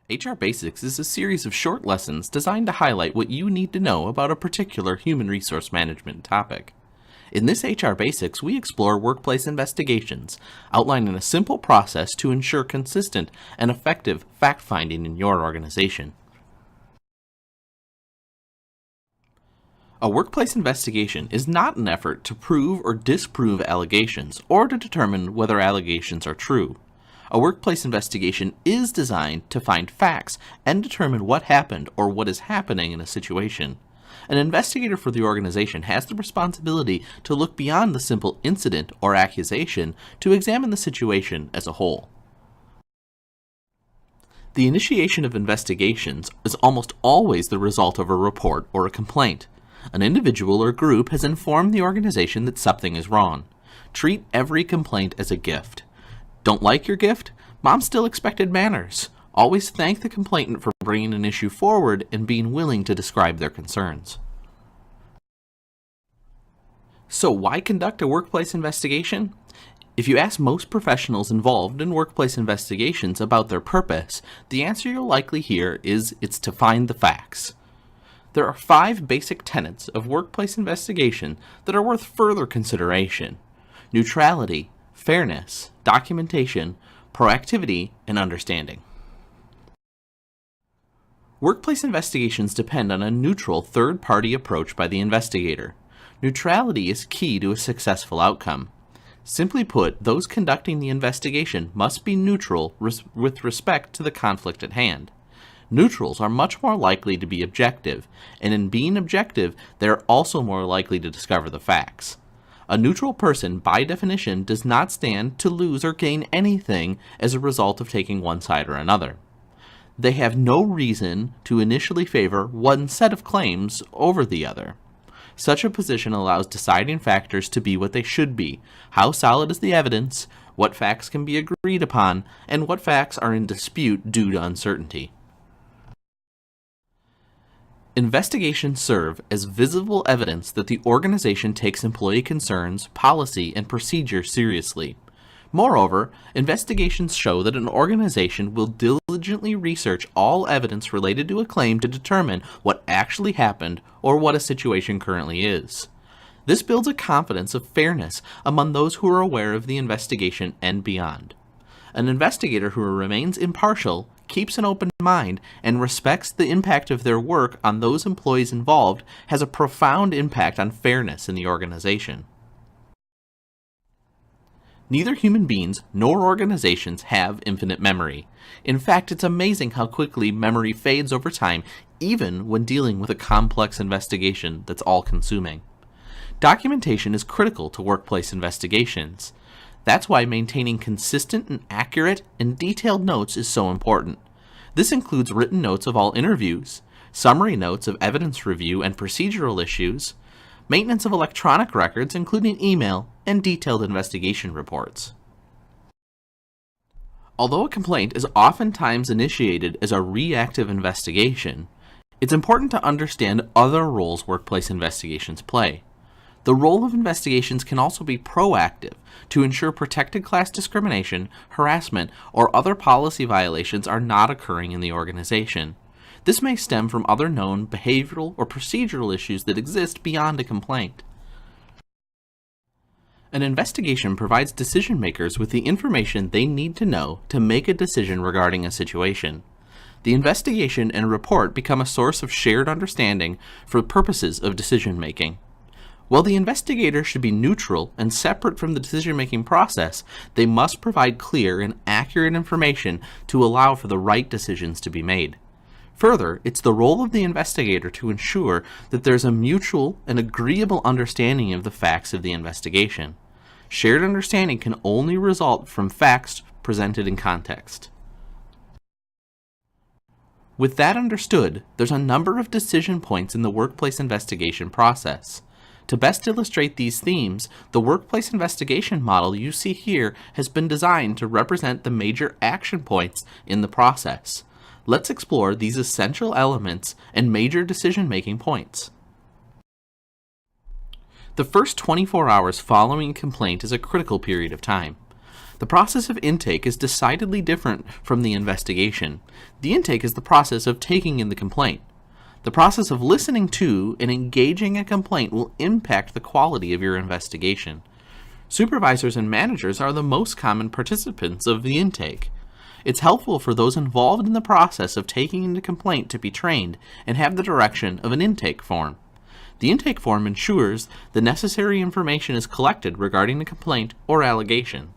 HR Basics is a series of short lessons designed to highlight what you need to know about a particular human resource management topic. In this HR Basics, we explore workplace investigations, outlining a simple process to ensure consistent and effective fact-finding in your organization. A workplace investigation is not an effort to prove or disprove allegations or to determine whether allegations are true. A workplace investigation is designed to find facts and determine what happened or what is happening in a situation. An investigator for the organization has the responsibility to look beyond the simple incident or accusation to examine the situation as a whole. The initiation of investigations is almost always the result of a report or a complaint. An individual or group has informed the organization that something is wrong. Treat every complaint as a gift. Don't like your gift? Mom still expected manners. Always thank the complainant for bringing an issue forward and being willing to describe their concerns. So why conduct a workplace investigation? If you ask most professionals involved in workplace investigations about their purpose, the answer you'll likely hear is it's to find the facts. There are 5 basic tenets of workplace investigation that are worth further consideration: neutrality, fairness, documentation, proactivity, and understanding. Workplace investigations depend on a neutral third-party approach by the investigator. Neutrality is key to a successful outcome. Simply put, those conducting the investigation must be neutral with respect to the conflict at hand. Neutrals are much more likely to be objective, and in being objective, they are also more likely to discover the facts. A neutral person, by definition, does not stand to lose or gain anything as a result of taking one side or another. They have no reason to initially favor one set of claims over the other. Such a position allows deciding factors to be what they should be: how solid is the evidence, what facts can be agreed upon, and what facts are in dispute due to uncertainty. Investigations serve as visible evidence that the organization takes employee concerns, policy, and procedure seriously. Moreover, investigations show that an organization will diligently research all evidence related to a claim to determine what actually happened or what a situation currently is. This builds a confidence of fairness among those who are aware of the investigation and beyond. An investigator who remains impartial, keeps an open mind, and respects the impact of their work on those employees involved has a profound impact on fairness in the organization. Neither human beings nor organizations have infinite memory. In fact, it's amazing how quickly memory fades over time, even when dealing with a complex investigation that's all-consuming. Documentation is critical to workplace investigations. That's why maintaining consistent and accurate and detailed notes is so important. This includes written notes of all interviews, summary notes of evidence review and procedural issues, maintenance of electronic records including email, and detailed investigation reports. Although a complaint is oftentimes initiated as a reactive investigation, it's important to understand other roles workplace investigations play. The role of investigations can also be proactive to ensure protected class discrimination, harassment, or other policy violations are not occurring in the organization. This may stem from other known behavioral or procedural issues that exist beyond a complaint. An investigation provides decision makers with the information they need to know to make a decision regarding a situation. The investigation and report become a source of shared understanding for purposes of decision making. While the investigator should be neutral and separate from the decision-making process, they must provide clear and accurate information to allow for the right decisions to be made. Further, it's the role of the investigator to ensure that there's a mutual and agreeable understanding of the facts of the investigation. Shared understanding can only result from facts presented in context. With that understood, there's a number of decision points in the workplace investigation process. To best illustrate these themes, the workplace investigation model you see here has been designed to represent the major action points in the process. Let's explore these essential elements and major decision-making points. The first 24 hours following a complaint is a critical period of time. The process of intake is decidedly different from the investigation. The intake is the process of taking in the complaint. The process of listening to and engaging a complaint will impact the quality of your investigation. Supervisors and managers are the most common participants of the intake. It's helpful for those involved in the process of taking in the complaint to be trained and have the direction of an intake form. The intake form ensures the necessary information is collected regarding the complaint or allegation.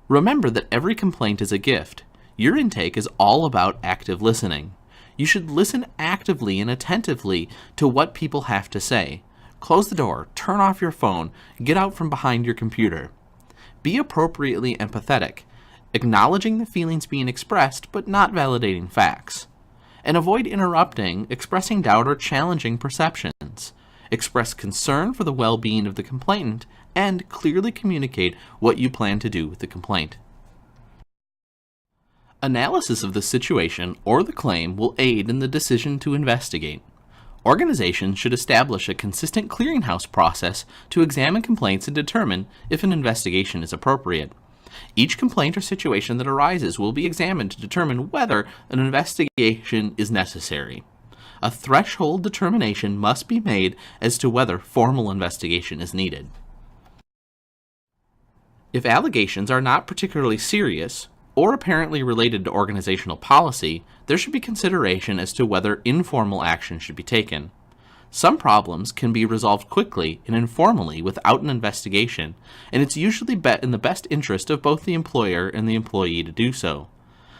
Remember that every complaint is a gift. Your intake is all about active listening. You should listen actively and attentively to what people have to say. Close the door, turn off your phone, get out from behind your computer. Be appropriately empathetic, acknowledging the feelings being expressed but not validating facts. And avoid interrupting, expressing doubt, or challenging perceptions. Express concern for the well-being of the complainant and clearly communicate what you plan to do with the complaint. Analysis of the situation or the claim will aid in the decision to investigate. Organizations should establish a consistent clearinghouse process to examine complaints and determine if an investigation is appropriate. Each complaint or situation that arises will be examined to determine whether an investigation is necessary. A threshold determination must be made as to whether formal investigation is needed. If allegations are not particularly serious, or apparently related to organizational policy, there should be consideration as to whether informal action should be taken. Some problems can be resolved quickly and informally without an investigation, and it's usually in the best interest of both the employer and the employee to do so.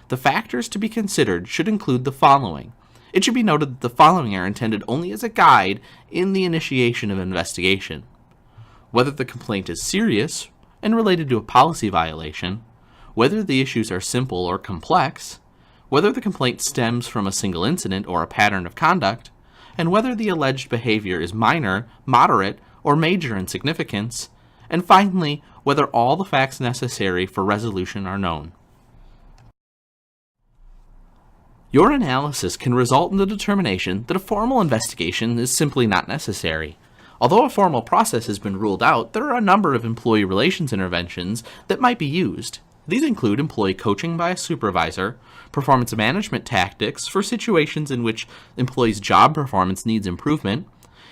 The factors to be considered should include the following. It should be noted that the following are intended only as a guide in the initiation of investigation: whether the complaint is serious and related to a policy violation, whether the issues are simple or complex, whether the complaint stems from a single incident or a pattern of conduct, and whether the alleged behavior is minor, moderate, or major in significance, and finally, whether all the facts necessary for resolution are known. Your analysis can result in the determination that a formal investigation is simply not necessary. Although a formal process has been ruled out, there are a number of employee relations interventions that might be used. These include employee coaching by a supervisor, performance management tactics for situations in which employees' job performance needs improvement,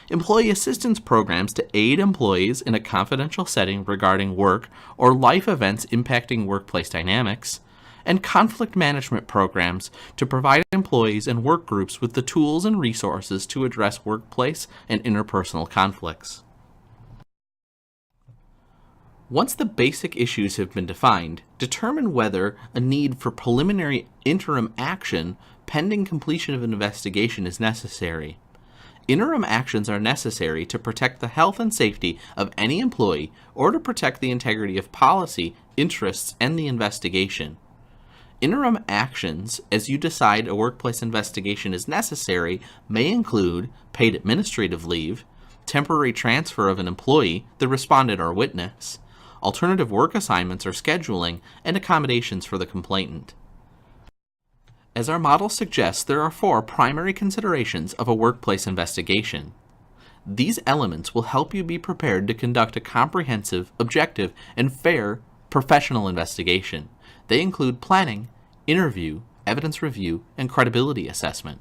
employee assistance programs to aid employees in a confidential setting regarding work or life events impacting workplace dynamics, and conflict management programs to provide employees and work groups with the tools and resources to address workplace and interpersonal conflicts. Once the basic issues have been defined, determine whether a need for preliminary interim action pending completion of an investigation is necessary. Interim actions are necessary to protect the health and safety of any employee or to protect the integrity of policy, interests, and the investigation. Interim actions, as you decide a workplace investigation is necessary, may include paid administrative leave, temporary transfer of an employee, the respondent or witness, alternative work assignments or scheduling, and accommodations for the complainant. As our model suggests, there are 4 primary considerations of a workplace investigation. These elements will help you be prepared to conduct a comprehensive, objective, and fair professional investigation. They include planning, interview, evidence review, and credibility assessment.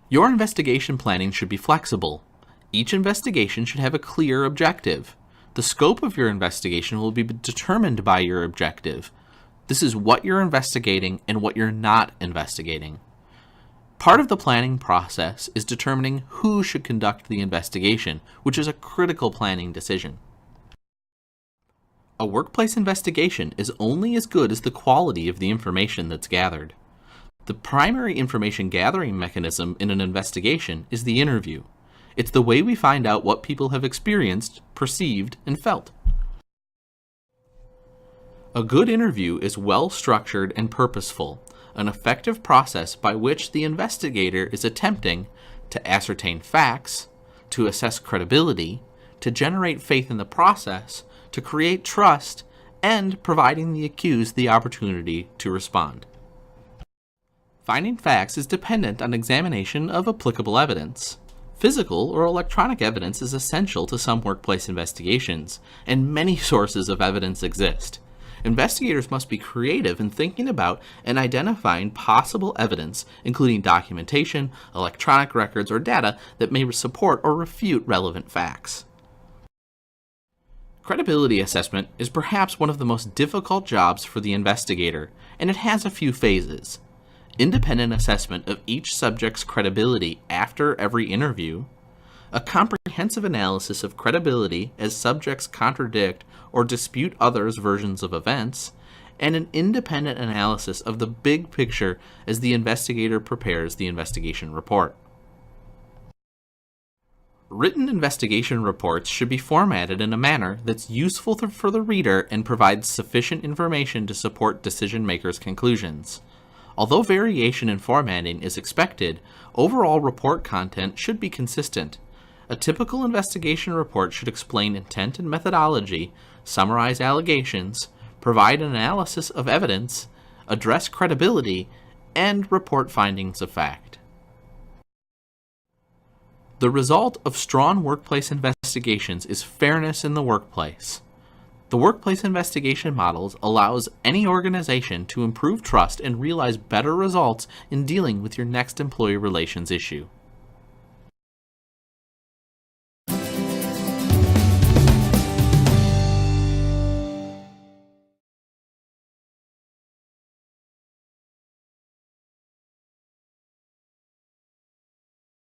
Your investigation planning should be flexible. Each investigation should have a clear objective. The scope of your investigation will be determined by your objective. This is what you're investigating and what you're not investigating. Part of the planning process is determining who should conduct the investigation, which is a critical planning decision. A workplace investigation is only as good as the quality of the information that's gathered. The primary information gathering mechanism in an investigation is the interview. It's the way we find out what people have experienced, perceived, and felt. A good interview is well-structured and purposeful, an effective process by which the investigator is attempting to ascertain facts, to assess credibility, to generate faith in the process, to create trust, and providing the accused the opportunity to respond. Finding facts is dependent on examination of applicable evidence. Physical or electronic evidence is essential to some workplace investigations, and many sources of evidence exist. Investigators must be creative in thinking about and identifying possible evidence, including documentation, electronic records, or data that may support or refute relevant facts. Credibility assessment is perhaps one of the most difficult jobs for the investigator, and it has a few phases. Independent assessment of each subject's credibility after every interview, a comprehensive analysis of credibility as subjects contradict or dispute others' versions of events, and an independent analysis of the big picture as the investigator prepares the investigation report. Written investigation reports should be formatted in a manner that's useful for the reader and provides sufficient information to support decision makers' conclusions. Although variation in formatting is expected, overall report content should be consistent. A typical investigation report should explain intent and methodology, summarize allegations, provide an analysis of evidence, address credibility, and report findings of fact. The result of strong workplace investigations is fairness in the workplace. The workplace investigation models allows any organization to improve trust and realize better results in dealing with your next employee relations issue.